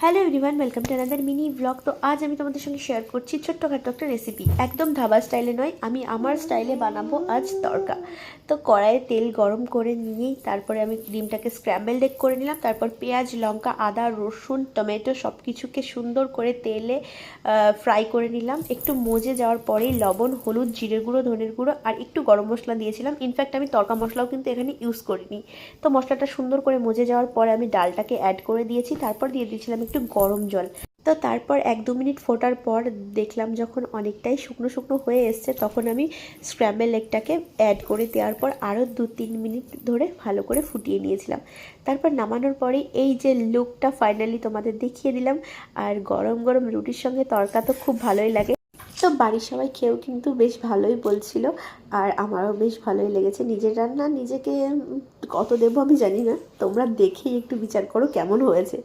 Hello everyone, welcome to another mini blog. তো আজ আমি তোমাদের সঙ্গে শেয়ার করছি ছোট্টখাটো একটা রেসিপি। একদম ধাবা স্টাইলে নয়, আমি আমার স্টাইলে বানাবো আজ তড়কা। তো কড়াইয়ে তেল গরম করে নিয়েই তারপরে আমি ডিমটাকে স্ক্র্যাম্বলড এগ করে নিলাম। তারপর পেঁয়াজ, লঙ্কা, আদা, রসুন, টমেটো সব কিছুকে সুন্দর করে তেলে ফ্রাই করে নিলাম। একটু মজে যাওয়ার পরেই লবণ, হলুদ, জিরের গুঁড়ো, ধনের গুঁড়ো আর একটু গরম মশলা দিয়েছিলাম। ইনফ্যাক্ট আমি তড়কা মশলাও কিন্তু এখানে ইউজ করিনি। তো মশলাটা সুন্দর করে মজে যাওয়ার পরে আমি ডালটাকে অ্যাড করে দিয়েছি। তারপর দিয়ে দিয়েছিলাম একটু গরম জল। তো তারপর 1-2 মিনিট ফোটার পর দেখলাম যখন অনেকটাই শুকনো শুকনো হয়ে এসছে, তখন আমি স্ক্র্যাম্বল এগটাকে অ্যাড করে দেওয়ার পর আরও 2-3 মিনিট ধরে ভালো করে ফুটিয়ে নিয়েছিলাম। তারপর নামানোর পরে এই যে লুকটা ফাইনালি তোমাদের দেখিয়ে দিলাম। আর গরম গরম রুটির সঙ্গে তড়কা তো খুব ভালোই লাগে। তো বাড়ির সবাই খেয়েও কিন্তু বেশ ভালোই বলছিল, আর আমারও বেশ ভালোই লেগেছে। নিজের রান্না নিজেকে কত দেবো আমি জানি না, তোমরা দেখেই একটু বিচার করো কেমন হয়েছে।